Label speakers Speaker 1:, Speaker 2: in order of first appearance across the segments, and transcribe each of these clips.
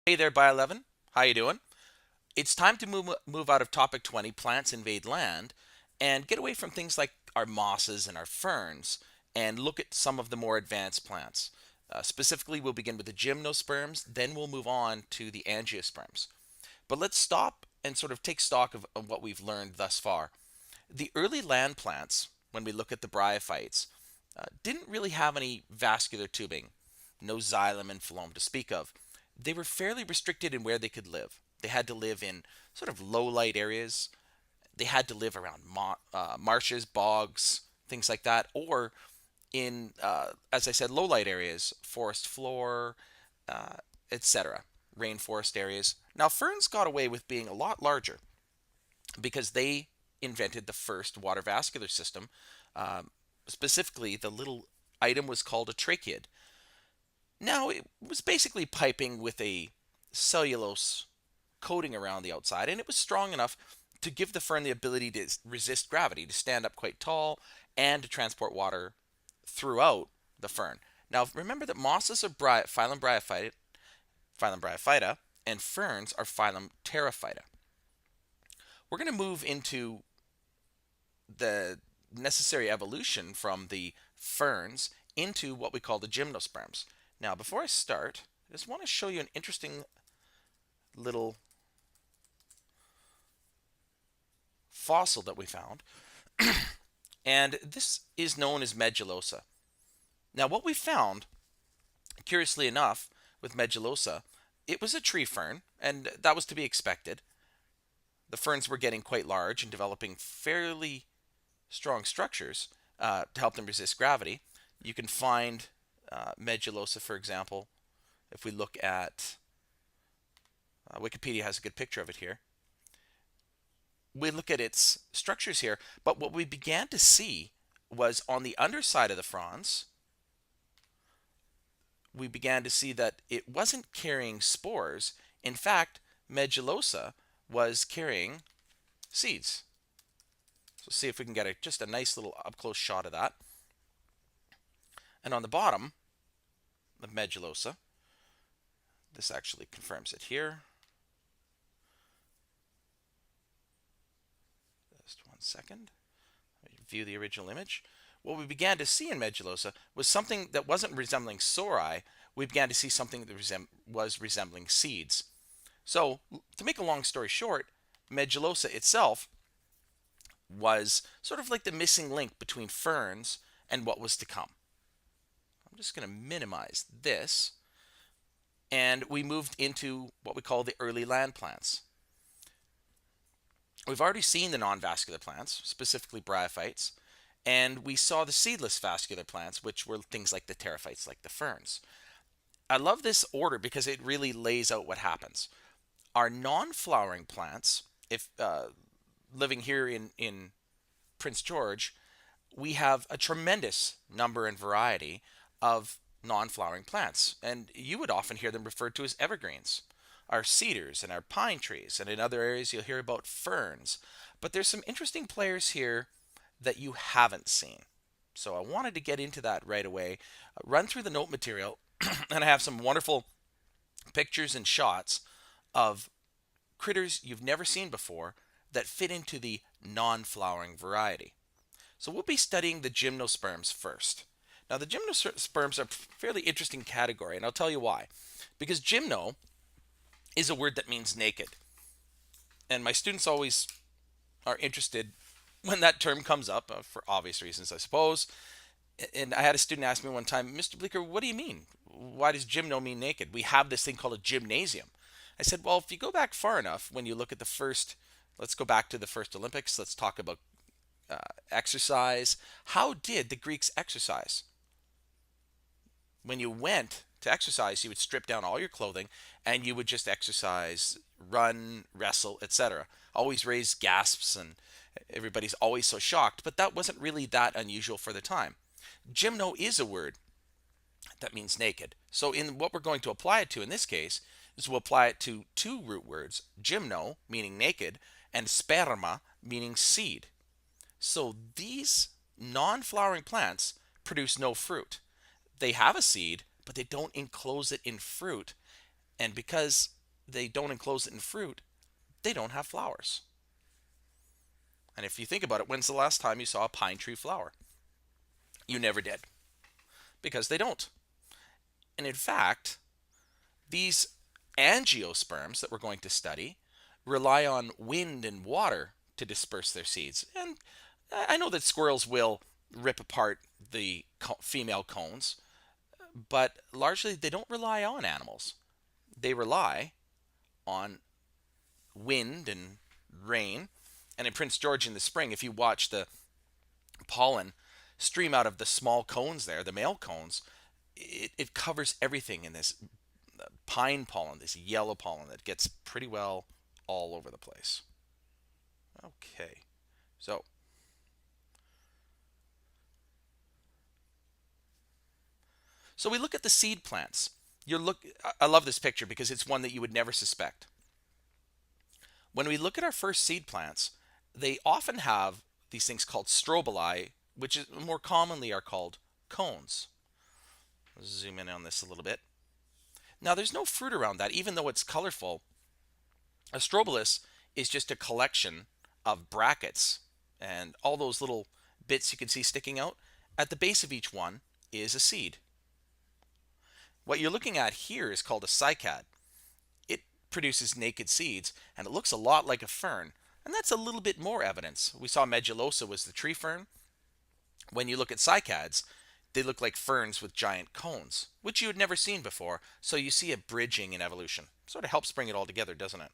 Speaker 1: Hey there, by 11. How you doing? It's time to move out of topic 20, plants invade land, and get away from things like our mosses and our ferns, and look at some of the more advanced plants. Specifically, we'll begin with the gymnosperms, then we'll move on to the angiosperms. But let's stop and sort of take stock of what we've learned thus far. The early land plants, when we look at the bryophytes, didn't really have any vascular tubing, no xylem and phloem to speak of. They were fairly restricted in where they could live. They had to live in sort of low light areas. They had to live around marshes, bogs, things like that, or in, as I said, low light areas, forest floor, uh, etc., rainforest areas. Now, ferns got away with being a lot larger because they invented the first water vascular system. Specifically, the little item was called a tracheid. Now, it was basically piping with a cellulose coating around the outside, and it was strong enough to give the fern the ability to resist gravity, to stand up quite tall, and to transport water throughout the fern. Now, remember that mosses are phylum Bryophyta, and ferns are phylum Pterophyta. We're going to move into the necessary evolution from the ferns into what we call the gymnosperms. Now, before I start, I just want to show you an interesting little fossil that we found. And this is known as Medullosa. Now, what we found, curiously enough, with Medullosa, it was a tree fern, and that was to be expected. The ferns were getting quite large and developing fairly strong structures to help them resist gravity. You can find Medullosa, for example, if we look at Wikipedia has a good picture of it here. We look at its structures here, but what we began to see was on the underside of the fronds, we began to see that it wasn't carrying spores. In fact, Medullosa was carrying seeds. So see if we can get just a nice little up close shot of that. And on the bottom of Medullosa, this actually confirms it here. Just one second. View the original image. What we began to see in Medullosa was something that wasn't resembling sori. We began to see something that was resembling seeds. So, to make a long story short, Medullosa itself was sort of like the missing link between ferns and what was to come. I'm just going to minimize this. And we moved into what we call the early land plants. We've already seen the non-vascular plants, specifically bryophytes, and we saw the seedless vascular plants, which were things like the pterophytes, like the ferns. I love this order because it really lays out what happens. Our non-flowering plants, if living here in Prince George, we have a tremendous number and variety of non-flowering plants, and you would often hear them referred to as evergreens. Our cedars and our pine trees, and in other areas you'll hear about ferns. But there's some interesting players here that you haven't seen. So I wanted to get into that right away, run through the note material, and I have some wonderful pictures and shots of critters you've never seen before that fit into the non-flowering variety. So we'll be studying the gymnosperms first. Now the gymnosperms are a fairly interesting category, and I'll tell you why. Because gymno is a word that means naked. And my students always are interested when that term comes up, for obvious reasons, I suppose. And I had a student ask me one time, Mr. Bleecker, what do you mean? Why does gymno mean naked? We have this thing called a gymnasium. I said, well, if you go back far enough, when you look at the first, let's go back to the first Olympics, let's talk about exercise. How did the Greeks exercise? When you went to exercise, you would strip down all your clothing and you would just exercise, run, wrestle, etc. Always raise gasps, and everybody's always so shocked, but that wasn't really that unusual for the time. Gymno is a word that means naked. So in what we're going to apply it to in this case is we'll apply it to two root words, gymno meaning naked and sperma meaning seed. So these non-flowering plants produce no fruit. They have a seed, but they don't enclose it in fruit. And because they don't enclose it in fruit, they don't have flowers. And if you think about it, when's the last time you saw a pine tree flower? You never did, because they don't. And in fact, these angiosperms that we're going to study rely on wind and water to disperse their seeds. And I know that squirrels will rip apart the female cones, but largely they don't rely on animals. They rely on wind and rain. And in Prince George in the spring, if you watch the pollen stream out of the small cones there, the male cones, it covers everything in this pine pollen, this yellow pollen that gets pretty well all over the place. Okay, so we look at the seed plants. I love this picture because it's one that you would never suspect. When we look at our first seed plants, they often have these things called strobili, which is more commonly are called cones. Let's zoom in on this a little bit. Now there's no fruit around that, even though it's colorful. A strobilus is just a collection of brackets, and all those little bits you can see sticking out. At the base of each one is a seed. What you're looking at here is called a cycad. It produces naked seeds, and it looks a lot like a fern. And that's a little bit more evidence. We saw medulosa was the tree fern. When you look at cycads, they look like ferns with giant cones, which you had never seen before. So you see a bridging in evolution. Sort of helps bring it all together, doesn't it?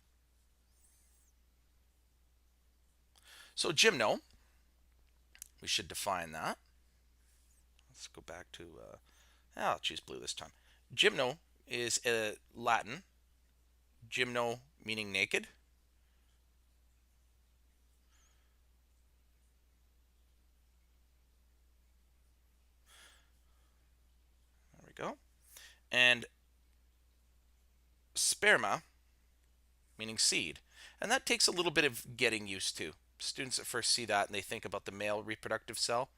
Speaker 1: So gymno, we should define that. Let's go back to, I'll choose blue this time. Gymno is Latin. Gymno meaning naked. There we go. And sperma meaning seed. And that takes a little bit of getting used to. Students at first see that and they think about the male reproductive cell.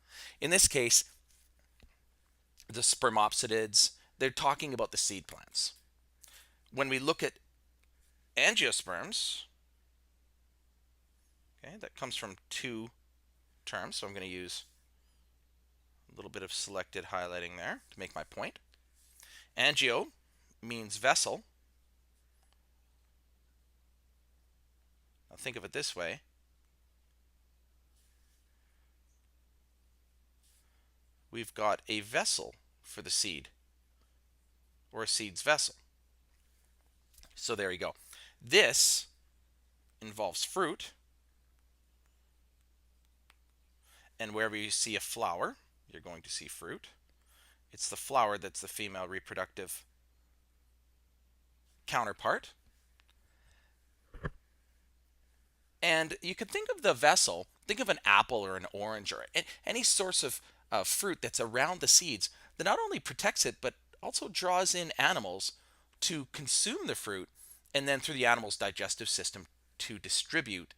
Speaker 1: In this case, the spermopsidids, they're talking about the seed plants. When we look at angiosperms, okay, that comes from two terms, so I'm going to use a little bit of selected highlighting there to make my point. Angio means vessel. Now think of it this way. We've got a vessel for the seed, or a seed's vessel. So there you go. This involves fruit, and wherever you see a flower, you're going to see fruit. It's the flower that's the female reproductive counterpart. And you could think of the vessel, think of an apple or an orange or any source of fruit that's around the seeds that not only protects it, but also draws in animals to consume the fruit, and then through the animal's digestive system to distribute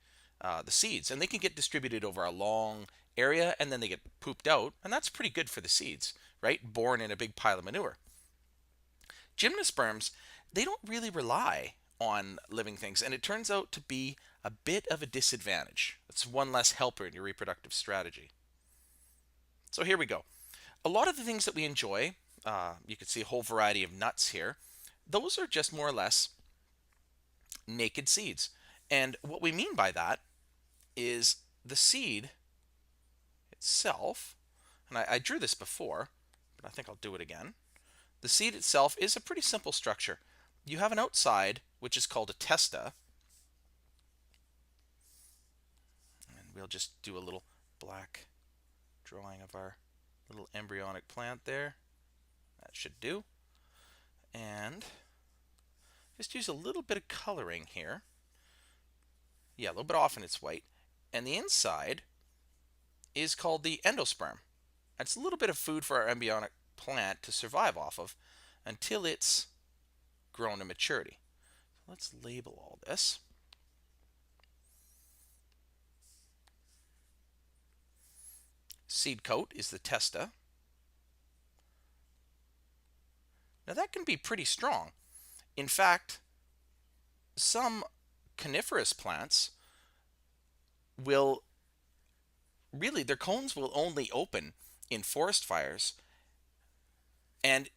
Speaker 1: the seeds. And they can get distributed over a long area, and then they get pooped out, and that's pretty good for the seeds, right? Born in a big pile of manure. Gymnosperms, they don't really rely on living things, and it turns out to be a bit of a disadvantage. It's one less helper in your reproductive strategy. So here we go. A lot of the things that we enjoy, you can see a whole variety of nuts here, those are just more or less naked seeds. And what we mean by that is the seed itself, and I drew this before, but I think I'll do it again. The seed itself is a pretty simple structure. You have an outside, which is called a testa. And we'll just do a little black drawing of our little embryonic plant there. That should do. And just use a little bit of coloring here. Yellow, but often it's white. And the inside is called the endosperm. It's a little bit of food for our embryonic plant to survive off of until it's grown to maturity. So let's label all this. Seed coat is the testa. Now that can be pretty strong. In fact, some coniferous plants will really, their cones will only open in forest fires. And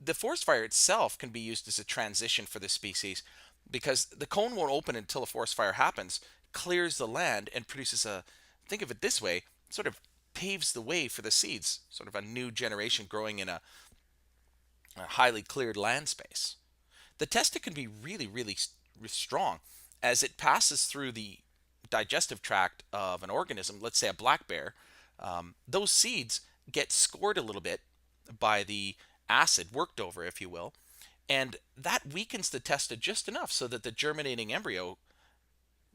Speaker 1: the forest fire itself can be used as a transition for the species because the cone won't open until a forest fire happens, clears the land, and produces a, think of it this way, sort of paves the way for the seeds, sort of a new generation growing in a highly cleared land space. The testa can be really, really strong as it passes through the digestive tract of an organism, let's say a black bear. Those seeds get scored a little bit by the acid, worked over, if you will, and that weakens the testa just enough so that the germinating embryo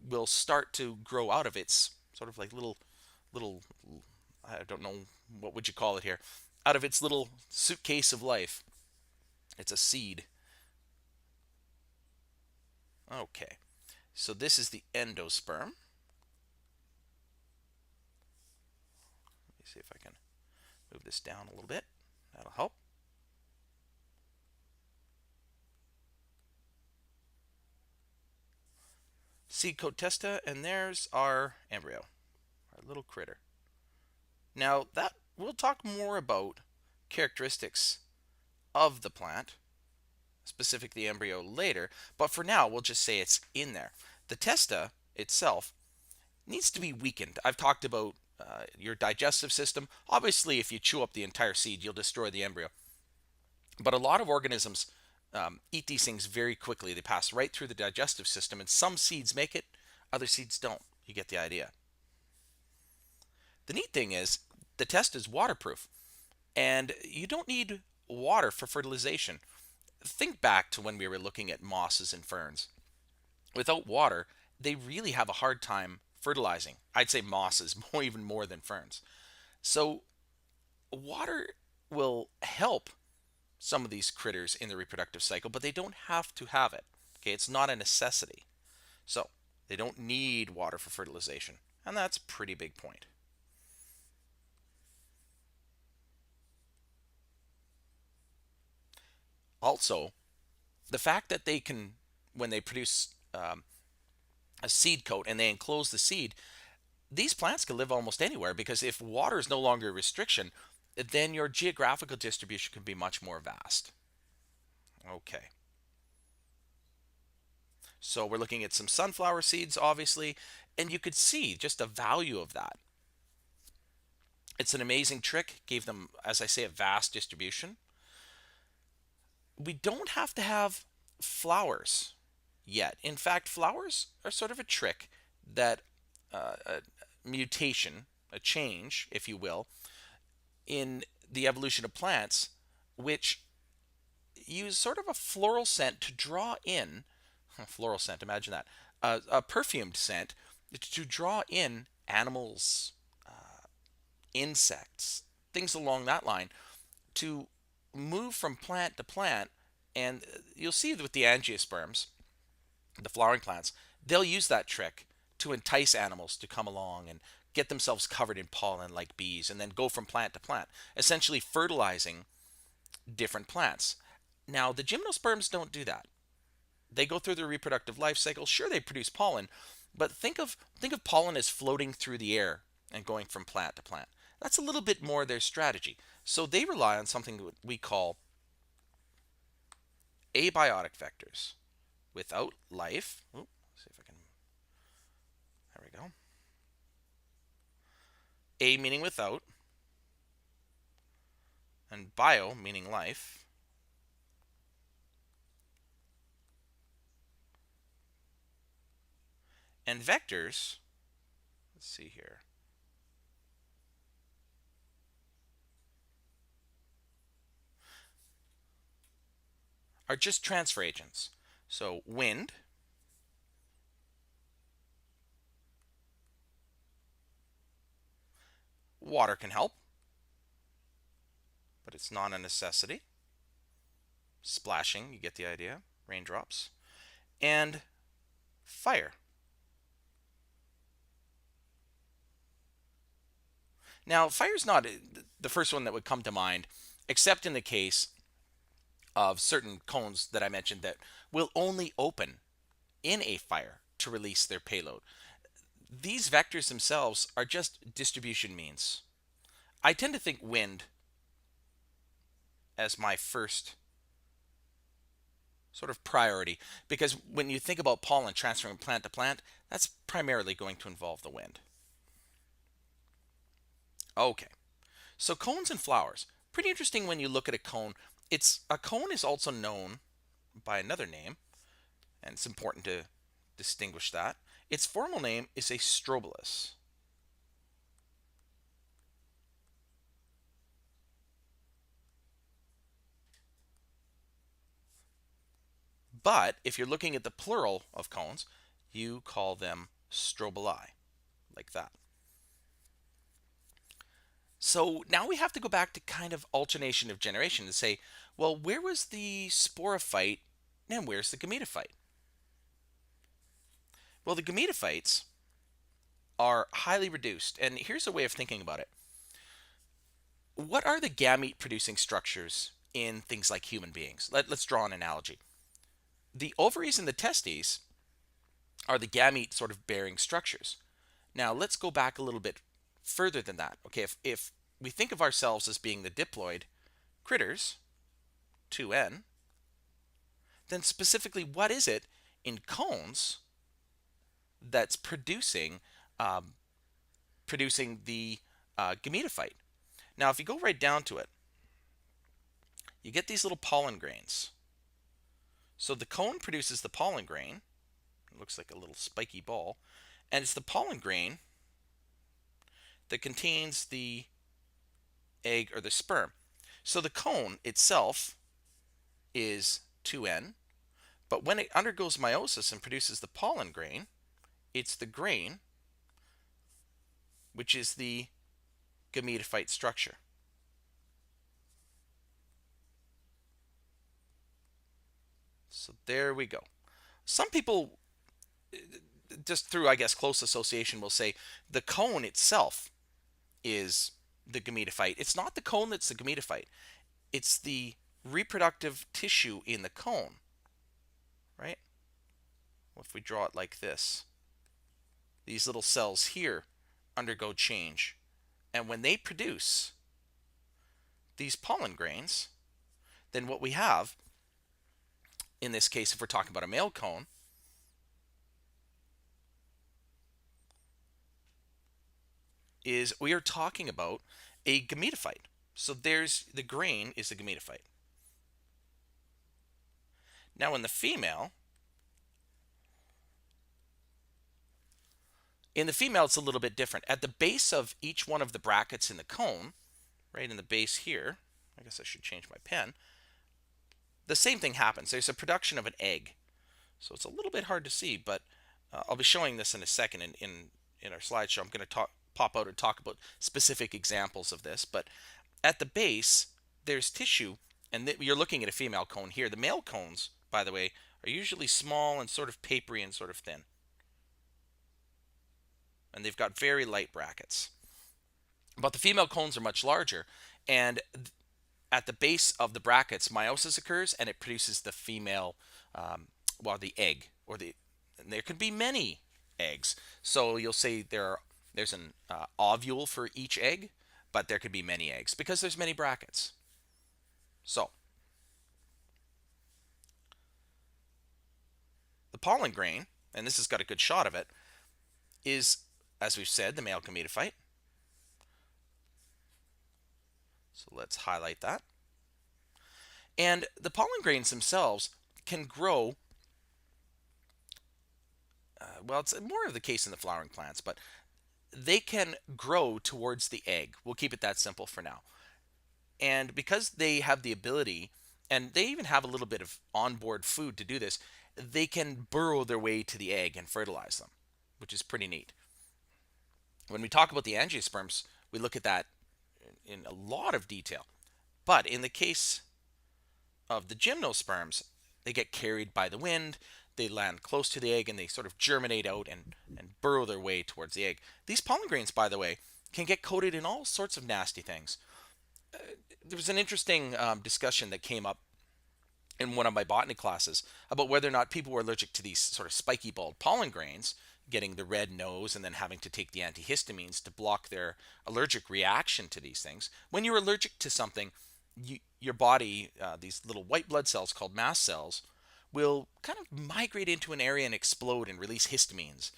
Speaker 1: will start to grow out of its sort of like little I don't know, what would you call it here, out of its little suitcase of life. It's a seed. Okay, so this is the endosperm. Let me see if I can move this down a little bit. That'll help. Seed coat testa, and there's our embryo, our little critter. Now that we'll talk more about characteristics of the plant, specific the embryo later, but for now we'll just say it's in there. The testa itself needs to be weakened. I've talked about your digestive system. Obviously, if you chew up the entire seed, you'll destroy the embryo. But a lot of organisms eat these things very quickly. They pass right through the digestive system, and some seeds make it, other seeds don't. You get the idea. The neat thing is the test is waterproof, and you don't need water for fertilization. Think back to when we were looking at mosses and ferns. Without water, they really have a hard time fertilizing. I'd say mosses even more than ferns. So water will help some of these critters in the reproductive cycle, but they don't have to have it. Okay, it's not a necessity. So they don't need water for fertilization, and that's a pretty big point. Also, the fact that they can, when they produce a seed coat and they enclose the seed, these plants can live almost anywhere because if water is no longer a restriction, then your geographical distribution can be much more vast. Okay. So we're looking at some sunflower seeds, obviously, and you could see just the value of that. It's an amazing trick, gave them, as I say, a vast distribution. We don't have to have flowers yet. In fact, flowers are sort of a trick that a mutation, a change, if you will, in the evolution of plants, which use sort of a floral scent to draw in, floral scent, imagine that, a perfumed scent to draw in animals, insects, things along that line to move from plant to plant. And you'll see with the angiosperms, the flowering plants, they'll use that trick to entice animals to come along and get themselves covered in pollen like bees and then go from plant to plant, essentially fertilizing different plants. Now, the gymnosperms don't do that. They go through their reproductive life cycle. Sure, they produce pollen, but think of pollen as floating through the air and going from plant to plant. That's a little bit more their strategy. So they rely on something that we call abiotic vectors. Without life, see if I can, there we go. A meaning without, and bio meaning life. And vectors, let's see here. Are just transfer agents. So wind, water can help, but it's not a necessity. Splashing, you get the idea, raindrops. And fire. Now, fire's not the first one that would come to mind, except in the case of certain cones that I mentioned that will only open in a fire to release their payload. These vectors themselves are just distribution means. I tend to think wind as my first sort of priority because when you think about pollen transferring plant to plant, that's primarily going to involve the wind. Okay, so cones and flowers. Pretty interesting when you look at a cone. A cone is also known by another name, and it's important to distinguish that. Its formal name is a strobilus. But if you're looking at the plural of cones, you call them strobili, like that. So now we have to go back to kind of alternation of generation and say, well, where was the sporophyte and where's the gametophyte? Well, the gametophytes are highly reduced. And here's a way of thinking about it. What are the gamete producing structures in things like human beings? Let's draw an analogy. The ovaries and the testes are the gamete sort of bearing structures. Now, let's go back a little bit further than that. Okay, if we think of ourselves as being the diploid critters, 2N, then specifically what is it in cones that's um, producing the gametophyte? Now, if you go right down to it, you get these little pollen grains. So the cone produces the pollen grain. It looks like a little spiky ball. And it's the pollen grain that contains the egg or the sperm. So the cone itself is 2N, but when it undergoes meiosis and produces the pollen grain, it's the grain, which is the gametophyte structure. So there we go. Some people, just through, I guess, close association, will say the cone itself is the gametophyte. It's not the cone that's the gametophyte. It's the reproductive tissue in the cone, right? Well, if we draw it like this, these little cells here undergo change. And when they produce these pollen grains, then what we have, in this case, if we're talking about a male cone, is we are talking about a gametophyte. So there's the grain is the gametophyte. Now in the female, it's a little bit different. At the base of each one of the brackets in the cone, right in the base here, I guess I should change my pen, the same thing happens. There's a production of an egg. So it's a little bit hard to see, but I'll be showing this in a second in our slideshow. I'm going to pop out and talk about specific examples of this. But at the base, there's tissue, and you're looking at a female cone here. The male cones, by the way, are usually small and sort of papery and sort of thin. And they've got very light brackets. But the female cones are much larger, and at the base of the brackets, meiosis occurs, and it produces the female, the egg, and there can be many eggs. So you'll say there's an ovule for each egg, but there could be many eggs because there's many brackets. So the pollen grain, and this has got a good shot of it, is, as we've said, the male gametophyte. So let's highlight that. And the pollen grains themselves can grow, it's more of the case in the flowering plants, but they can grow towards the egg. We'll keep it that simple for now. And because they have the ability, and they even have a little bit of onboard food to do this, they can burrow their way to the egg and fertilize them, which is pretty neat. When we talk about the angiosperms, we look at that in a lot of detail. But in the case of the gymnosperms, they get carried by the wind, they land close to the egg, and they sort of germinate out and burrow their way towards the egg. These pollen grains, by the way, can get coated in all sorts of nasty things. There was an interesting discussion that came up in one of my botany classes about whether or not people were allergic to these sort of spiky bald pollen grains, getting the red nose and then having to take the antihistamines to block their allergic reaction to these things. When you're allergic to something, your body, these little white blood cells called mast cells, will kind of migrate into an area and explode and release histamines.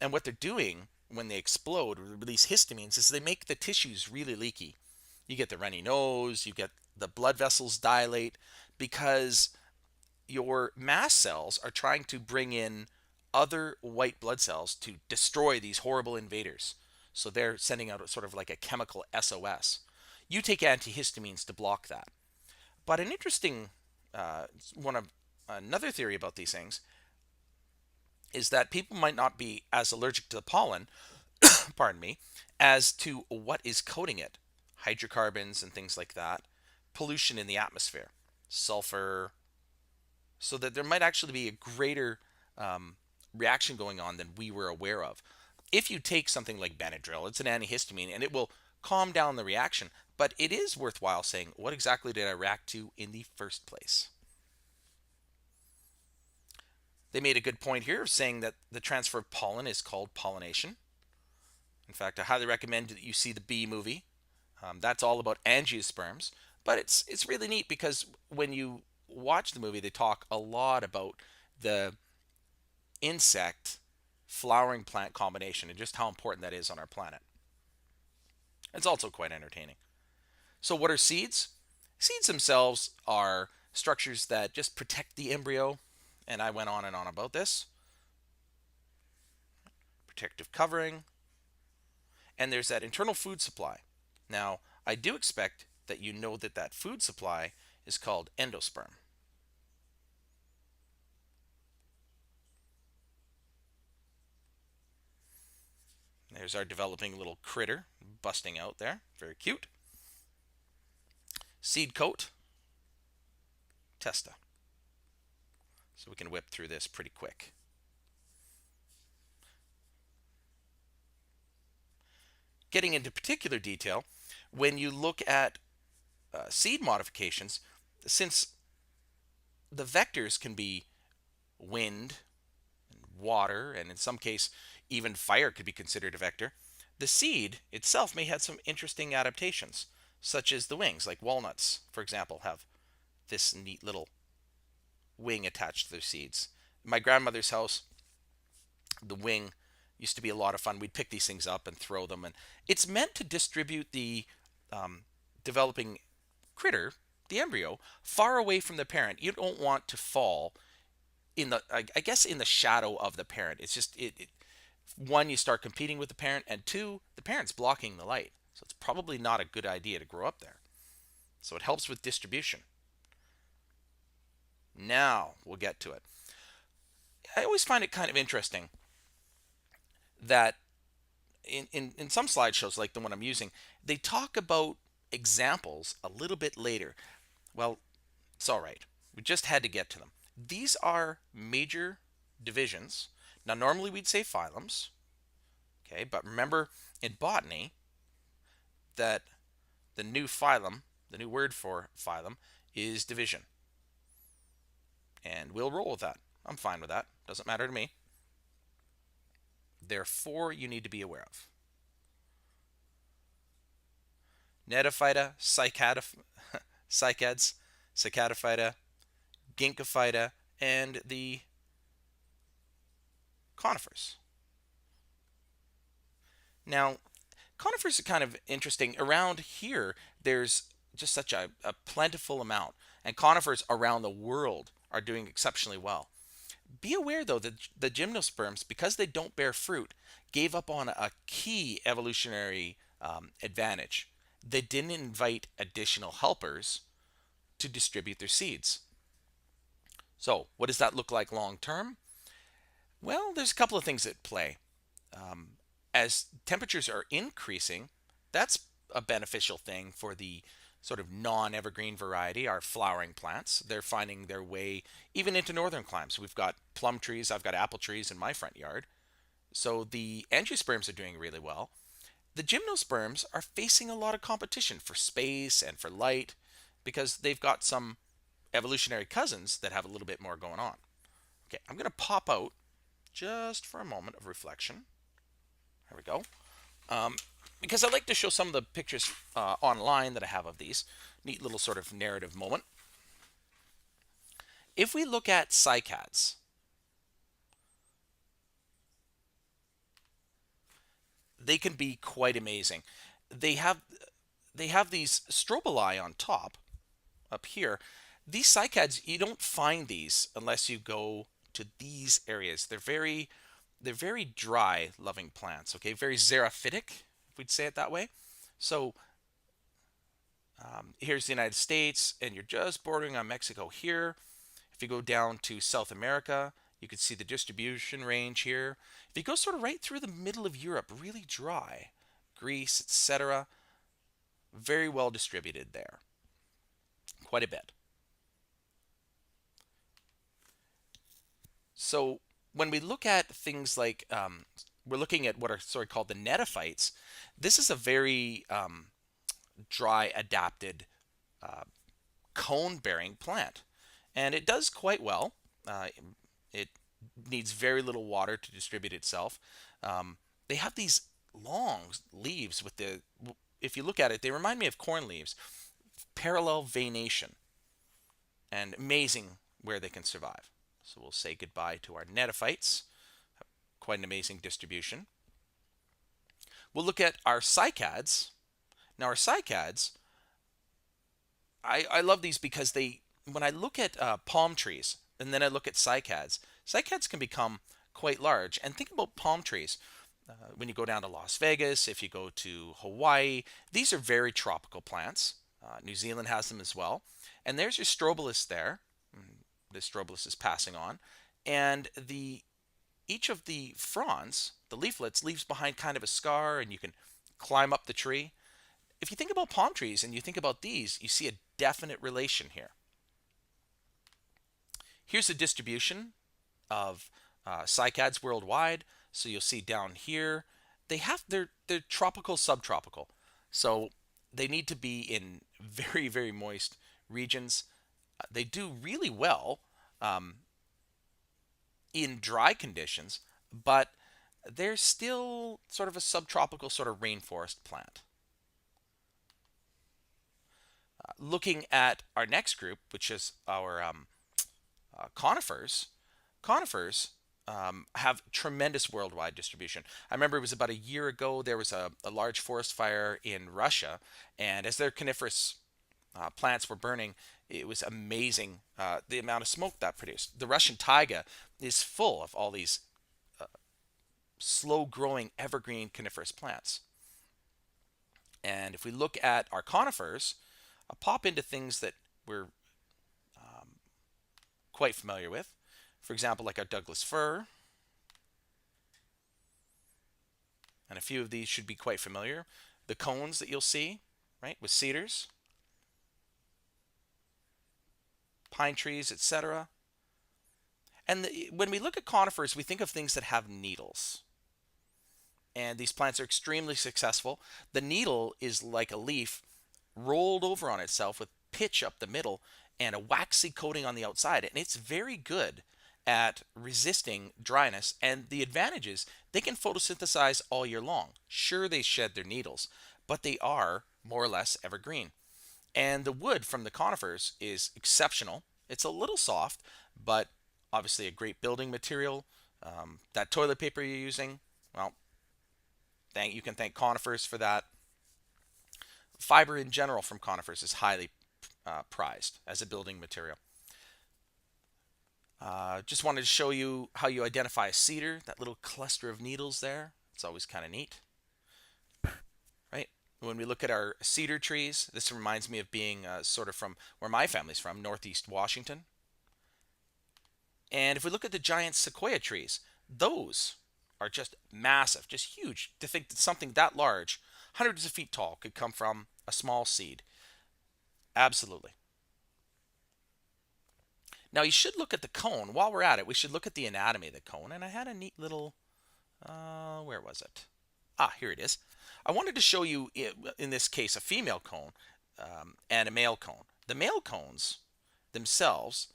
Speaker 1: And what they're doing when they explode or release histamines is they make the tissues really leaky. You get the runny nose, you get the blood vessels dilate because your mast cells are trying to bring in other white blood cells to destroy these horrible invaders. So they're sending out sort of like a chemical SOS. You take antihistamines to block that. But an interesting one of another theory about these things is that people might not be as allergic to the pollen, pardon me, as to what is coating it. Hydrocarbons and things like that, pollution in the atmosphere, sulfur, so that there might actually be a greater reaction going on than we were aware of. If you take something like Benadryl, it's an antihistamine and it will calm down the reaction, but it is worthwhile saying, what exactly did I react to in the first place? They made a good point here of saying that the transfer of pollen is called pollination. In fact, I highly recommend that you see the Bee movie. That's all about angiosperms, but it's really neat because when you watch the movie, they talk a lot about the insect flowering plant combination and just how important that is on our planet. It's also quite entertaining. So what are seeds? Seeds themselves are structures that just protect the embryo, and I went on and on about this. Protective covering, and there's that internal food supply. Now, I do expect that you know that that food supply is called endosperm. There's our developing little critter busting out there. Very cute. Seed coat, testa. So we can whip through this pretty quick. Getting into particular detail, when you look at seed modifications, since the vectors can be wind, and water, and in some case even fire could be considered a vector, the seed itself may have some interesting adaptations, such as the wings, like walnuts, for example, have this neat little wing attached to their seeds. In my grandmother's house, the wing used to be a lot of fun. We'd pick these things up and throw them, and it's meant to distribute the developing critter, the embryo, far away from the parent. You don't want to fall in the, I guess, in the shadow of the parent. It's just one, you start competing with the parent, and two, the parent's blocking the light, so it's probably not a good idea to grow up there. So it helps with distribution. Now we'll get to it. I always find it kind of interesting that in some slideshows like the one I'm using, they talk about examples a little bit later. Well, it's all right. We just had to get to them. These are major divisions. Now, normally we'd say phylums, okay, but remember in botany that the new phylum, the new word for phylum, is division. And we'll roll with that. I'm fine with that. Doesn't matter to me. There are four you need to be aware of. Gnetophyta, Cycads, Cycadophyta, Ginkgophyta, and the Conifers. Now, conifers are kind of interesting. Around here, there's just such a plentiful amount, and conifers around the world are doing exceptionally well. Be aware, though, that the gymnosperms, because they don't bear fruit, gave up on a key evolutionary advantage. They didn't invite additional helpers to distribute their seeds. So, what does that look like long term? Well, there's a couple of things at play. As temperatures are increasing, that's a beneficial thing for the sort of non-evergreen variety, our flowering plants. They're finding their way even into northern climes. We've got plum trees, I've got apple trees in my front yard. So the angiosperms are doing really well. The gymnosperms are facing a lot of competition for space and for light because they've got some evolutionary cousins that have a little bit more going on. Okay, I'm going to pop out just for a moment of reflection. There we go. Um, because I like to show some of the pictures online that I have of these. Neat little sort of narrative moment. If we look at cycads, they can be quite amazing. They have these strobili on top up here. These cycads, you don't find these unless you go to these areas. They're very dry loving plants, okay? Very xerophytic, if we'd say it that way. So here's the United States, and you're just bordering on Mexico here. If you go down to South America, you can see the distribution range here. If you go sort of right through the middle of Europe, really dry, Greece, etc., very well distributed there, quite a bit. So when we look at things like, we're looking at what are sort of called the netophytes, this is a very dry adapted cone-bearing plant. And it does quite well. It needs very little water to distribute itself. They have these long leaves with the, if you look at it, they remind me of corn leaves. Parallel veination. And amazing where they can survive. So we'll say goodbye to our netophytes. Quite an amazing distribution. We'll look at our cycads. Now our cycads, I love these because they, when I look at palm trees and then I look at cycads, cycads can become quite large. And think about palm trees. When you go down to Las Vegas, if you go to Hawaii, these are very tropical plants. New Zealand has them as well. And there's your strobilus there. The strobilus is passing on. And each of the fronds, the leaflets, leaves behind kind of a scar, and you can climb up the tree. If you think about palm trees and you think about these, you see a definite relation here. Here's the distribution of cycads worldwide. So you'll see down here, they're tropical, subtropical. So they need to be in very, very moist regions. They do really well in dry conditions, but they're still sort of a subtropical sort of rainforest plant. Looking at our next group, which is our conifers, conifers have tremendous worldwide distribution. I remember it was about a year ago, there was a large forest fire in Russia, and as their coniferous plants were burning, it was amazing the amount of smoke that produced. The Russian taiga is full of all these slow-growing evergreen coniferous plants. And if we look at our conifers, I'll pop into things that we're quite familiar with. For example, like our Douglas fir. And a few of these should be quite familiar. The cones that you'll see, right, with cedars, pine trees, etc. And when we look at conifers, we think of things that have needles. And these plants are extremely successful. The needle is like a leaf rolled over on itself with pitch up the middle and a waxy coating on the outside. And it's very good at resisting dryness. And the advantage is they can photosynthesize all year long. Sure, they shed their needles, but they are more or less evergreen. And the wood from the conifers is exceptional. It's a little soft, but obviously a great building material. That toilet paper you're using, well, you can thank conifers for that. Fiber in general from conifers is highly prized as a building material. Just wanted to show you how you identify a cedar, that little cluster of needles there. It's always kind of neat, right? When we look at our cedar trees, this reminds me of being sort of from where my family's from, Northeast Washington. And if we look at the giant sequoia trees, those are just massive, just huge. To think that something that large, hundreds of feet tall, could come from a small seed. Absolutely. Now you should look at the cone. While we're at it, we should look at the anatomy of the cone. And I had a neat little, where was it? Ah, here it is. I wanted to show you, in this case, a female cone and a male cone. The male cones, themselves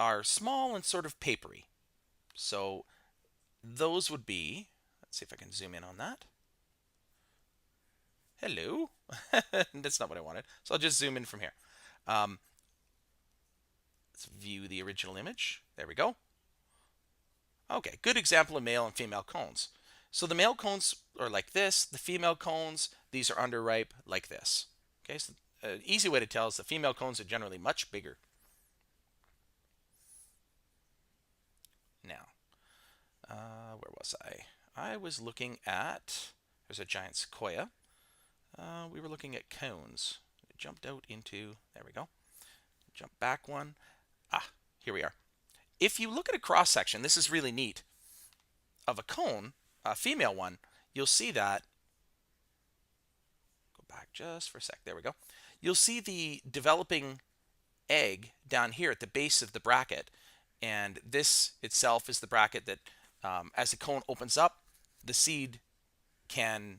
Speaker 1: are small and sort of papery. So those would be, let's see if I can zoom in on that. Hello. That's not what I wanted. So I'll just zoom in from here. Um, let's view the original image. There we go. Okay, good example of male and female cones. So the male cones are like this. The female cones, these are underripe like this. Okay, so an easy way to tell is the female cones are generally much bigger. Now, where was I? I was looking at, there's a giant sequoia. We were looking at cones. It jumped out into, there we go. Jump back one. Here we are. If you look at a cross section, this is really neat, of a cone, a female one, you'll see that, go back just for a sec, there we go. You'll see the developing egg down here at the base of the bracket. And this itself is the bracket that, as the cone opens up, the seed can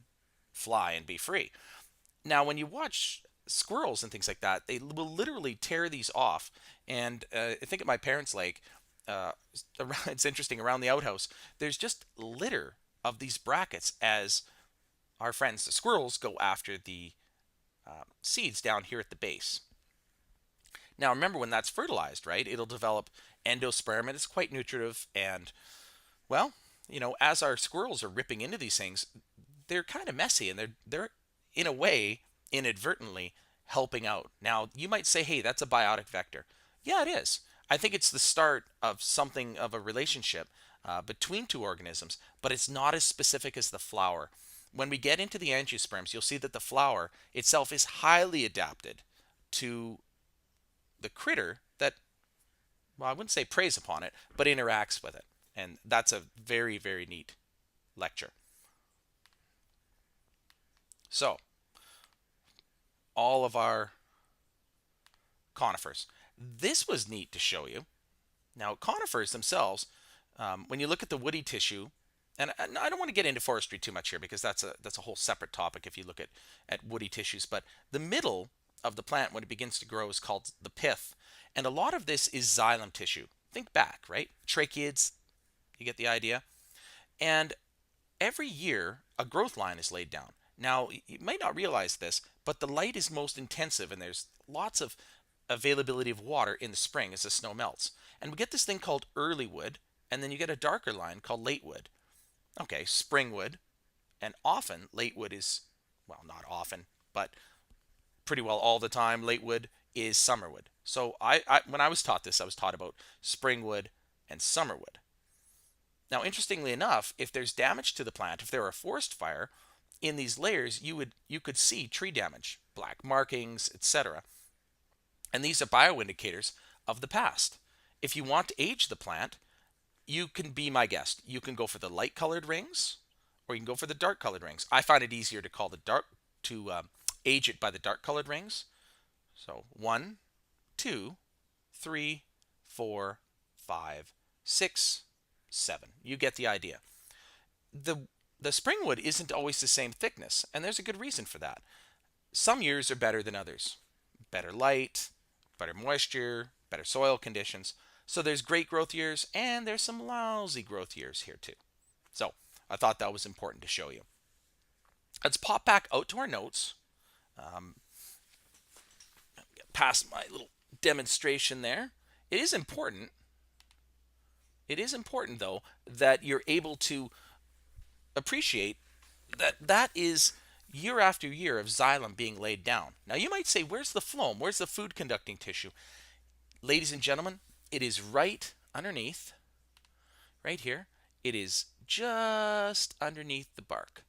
Speaker 1: fly and be free. Now, when you watch squirrels and things like that, they will literally tear these off. And I think at my parents' lake, it's interesting, around the outhouse, there's just litter of these brackets as our friends, the squirrels, go after the seeds down here at the base. Now, remember, when that's fertilized, right, it'll develop endosperm, and it's quite nutritive. And, well, as our squirrels are ripping into these things, they're kind of messy, and they're in a way inadvertently helping out. Now, you might say, hey, that's a biotic vector. Yeah, it is. I think it's the start of something of a relationship between two organisms, but it's not as specific as the flower. When we get into the angiosperms, you'll see that the flower itself is highly adapted to the critter that, well, I wouldn't say preys upon it, but interacts with it. And that's a very, very neat lecture. So, all of our conifers. This was neat to show you. Now, conifers themselves, when you look at the woody tissue, and I don't want to get into forestry too much here because that's a whole separate topic if you look at woody tissues, but the middle of the plant when it begins to grow is called the pith. And a lot of this is xylem tissue. Think back, right? Tracheids, you get the idea? And every year, a growth line is laid down. Now, you might not realize this, but the light is most intensive, and there's lots of availability of water in the spring as the snow melts. And we get this thing called early wood, and then you get a darker line called late wood. Okay, spring wood, and often late wood is, well, not often, but pretty well all the time, late wood is summer wood. So when I was taught this, I was taught about spring wood and summer wood. Now, interestingly enough, if there's damage to the plant, if there were a forest fire, in these layers you could see tree damage, black markings, etc. And these are bioindicators of the past. If you want to age the plant, you can be my guest. You can go for the light colored rings, or you can go for the dark colored rings. I find it easier to age it by the dark colored rings. So 1, 2, 3, 4, 5, 6, 7. You get the idea. The spring wood isn't always the same thickness, and there's a good reason for that. Some years are better than others. Better light, better moisture, better soil conditions. So there's great growth years, and there's some lousy growth years here too. So I thought that was important to show you. Let's pop back out to our notes. Past my little demonstration there. It is important, though, that you're able to appreciate that is year after year of xylem being laid down. Now, you might say, where's the phloem? Where's the food conducting tissue? Ladies and gentlemen, it is right underneath, right here. It is just underneath the bark,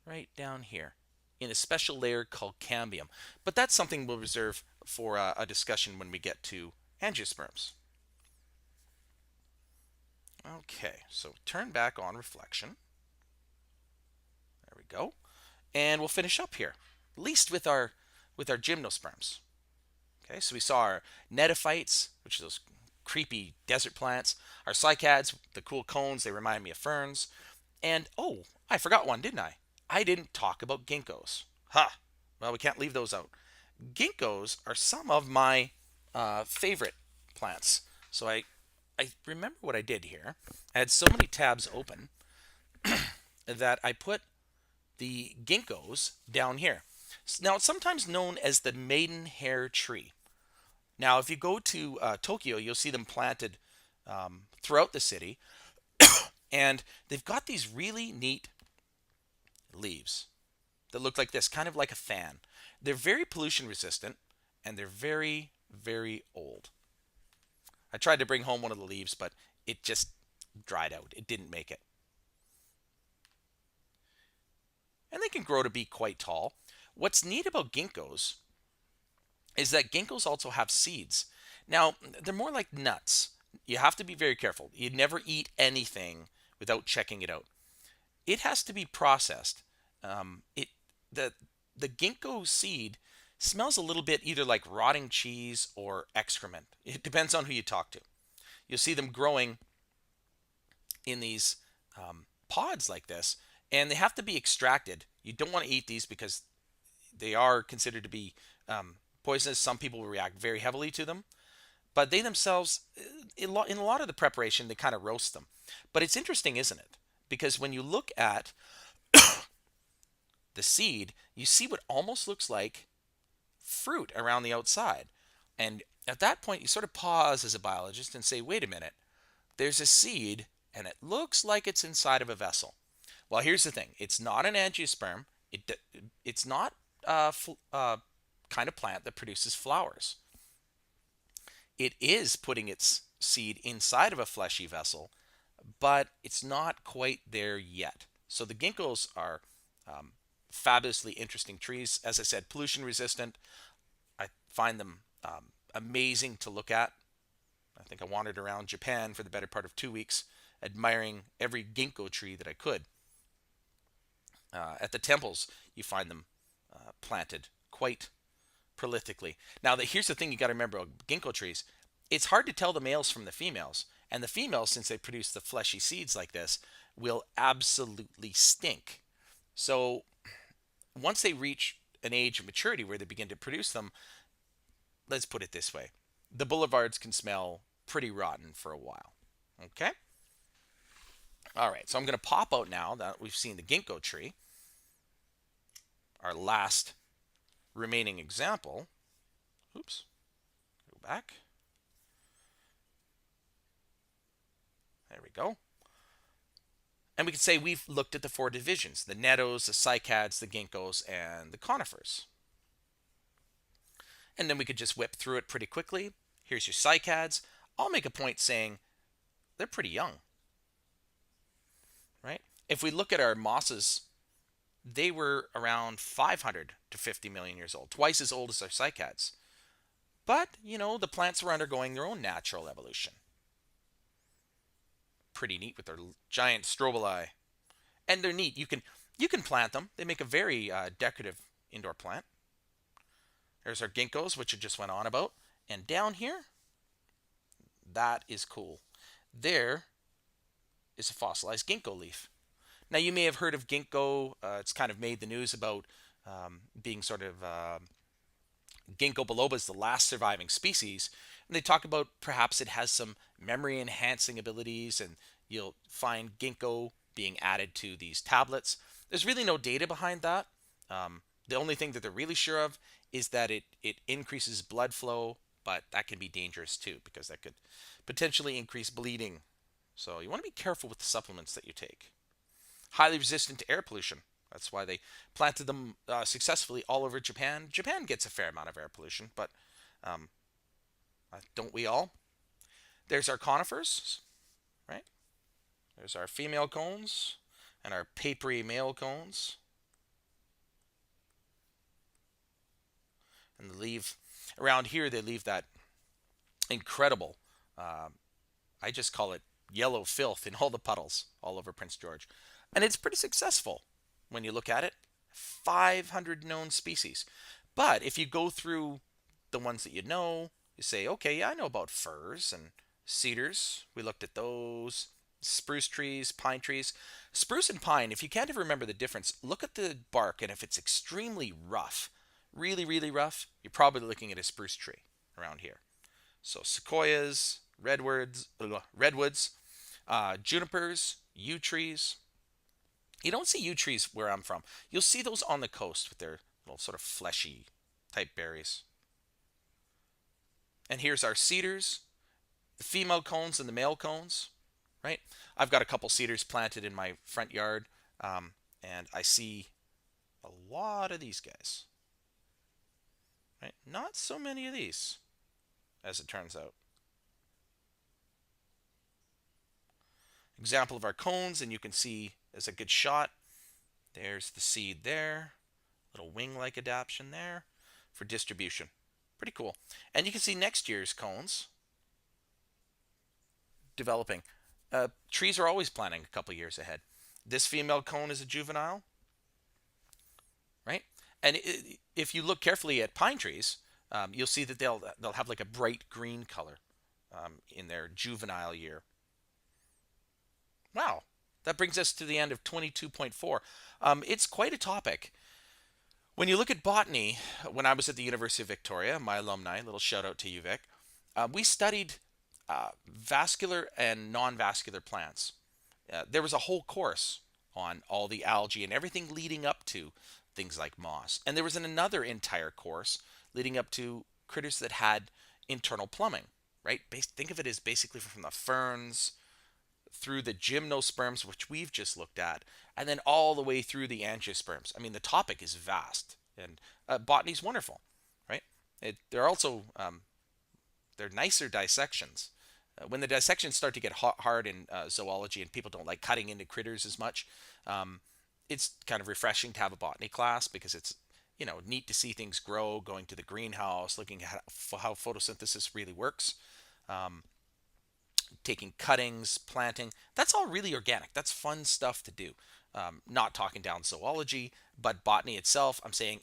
Speaker 1: right down here, in a special layer called cambium. But that's something we'll reserve for a discussion when we get to angiosperms. Okay, so turn back on reflection. There we go. And we'll finish up here, at least with our gymnosperms. Okay, so we saw our netophytes, which are those creepy desert plants, our cycads, the cool cones, they remind me of ferns. And, oh, I forgot one, didn't I? I didn't talk about ginkgos. Well, we can't leave those out. Ginkgos are some of my favorite plants. So I remember what I did here. I had so many tabs open that I put the ginkgos down here. Now, it's sometimes known as the maidenhair tree. Now, if you go to Tokyo, you'll see them planted throughout the city, and they've got these really neat leaves that look like this, kind of like a fan. They're very pollution resistant, and they're very, very old. I tried to bring home one of the leaves, but it just dried out. It didn't make it. And they can grow to be quite tall. What's neat about ginkgos is that ginkgos also have seeds. Now, they're more like nuts. You have to be very careful. You never eat anything without checking it out. It has to be processed. It the the ginkgo seed smells a little bit either like rotting cheese or excrement. It depends on who you talk to. You'll see them growing in these pods like this, and they have to be extracted. You don't want to eat these because they are considered to be poisonous. Some people will react very heavily to them, but they themselves, in a lot of the preparation, they kind of roast them. But it's interesting, isn't it? Because when you look at the seed, you see what almost looks like fruit around the outside. And at that point, you sort of pause as a biologist and say, wait a minute, there's a seed and it looks like it's inside of a vessel. Well, here's the thing. It's not an angiosperm. It's not a kind of plant that produces flowers. It is putting its seed inside of a fleshy vessel, but it's not quite there yet. So the ginkgos are fabulously interesting trees. As I said, pollution resistant. I find them amazing to look at. I think I wandered around Japan for the better part of 2 weeks, admiring every ginkgo tree that I could. At the temples, you find them planted quite prolifically. Now, here's the thing you got to remember about ginkgo trees. It's hard to tell the males from the females. And the females, since they produce the fleshy seeds like this, will absolutely stink. So once they reach an age of maturity where they begin to produce them, let's put it this way. The boulevards can smell pretty rotten for a while. Okay? All right, so I'm going to pop out now that we've seen the ginkgo tree, our last remaining example. Oops, go back. There we go. And we could say we've looked at the 4 divisions, the nettos, the cycads, the ginkgos, and the conifers. And then we could just whip through it pretty quickly. Here's your cycads. I'll make a point saying they're pretty young, right? If we look at our mosses, they were around 500 to 50 million years old, twice as old as our cycads. But, the plants were undergoing their own natural evolution. Pretty neat with their giant strobili. And they're neat. You can plant them. They make a very decorative indoor plant. There's our ginkgos, which I just went on about. And down here, that is cool. There is a fossilized ginkgo leaf. Now, you may have heard of ginkgo. It's kind of made the news about being sort of Ginkgo biloba is the last surviving species. And they talk about perhaps it has some memory enhancing abilities, and you'll find ginkgo being added to these tablets. There's really no data behind that. The only thing that they're really sure of is that it increases blood flow, but that can be dangerous too because that could potentially increase bleeding. So you want to be careful with the supplements that you take. Highly resistant to air pollution. That's why they planted them successfully all over Japan. Japan gets a fair amount of air pollution, but don't we all? There's our conifers, right? There's our female cones and our papery male cones. And around here, they leave that incredible, I just call it yellow filth in all the puddles all over Prince George. And it's pretty successful when you look at it. 500 known species. But if you go through the ones that you say, okay, yeah, I know about firs and cedars. We looked at those. Spruce trees, pine trees. Spruce and pine, if you can't ever remember the difference, look at the bark, and if it's extremely rough, really, really rough, you're probably looking at a spruce tree around here. So sequoias, redwoods, junipers, yew trees. You don't see yew trees where I'm from. You'll see those on the coast with their little sort of fleshy type berries. And here's our cedars, the female cones and the male cones, right? I've got a couple cedars planted in my front yard, and I see a lot of these guys, right? Not so many of these, as it turns out. Example of our cones, and you can see as a good shot. There's the seed there, little wing-like adaptation there for distribution. Pretty cool. And you can see next year's cones developing. Trees are always planting a couple years ahead. This female cone is a juvenile, right? And if you look carefully at pine trees, you'll see that they'll have like a bright green color in their juvenile year. Wow, that brings us to the end of 22.4. It's quite a topic. When you look at botany, when I was at the University of Victoria, my alumni, little shout out to you, Vic, we studied vascular and non-vascular plants. There was a whole course on all the algae and everything leading up to things like moss. And there was another entire course leading up to critters that had internal plumbing, right? Think of it as basically from the ferns through the gymnosperms, which we've just looked at, and then all the way through the angiosperms. I mean, the topic is vast, and botany's wonderful, right? They're also they're nicer dissections. When the dissections start to get hard in zoology and people don't like cutting into critters as much, it's kind of refreshing to have a botany class because it's neat to see things grow, going to the greenhouse, looking at how photosynthesis really works. Taking cuttings, planting. That's all really organic. That's fun stuff to do. Not talking down zoology, but botany itself, I'm saying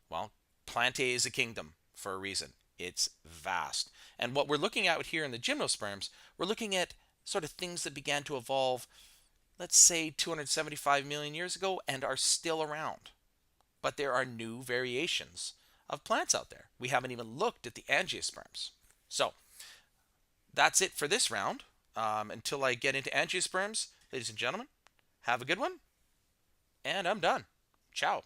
Speaker 1: well, Plantae is a kingdom for a reason. It's vast. And what we're looking at here in the gymnosperms, we're looking at sort of things that began to evolve, let's say 275 million years ago and are still around. But there are new variations of plants out there. We haven't even looked at the angiosperms. So that's it for this round. Until I get into angiosperms, ladies and gentlemen, have a good one, and I'm done. Ciao.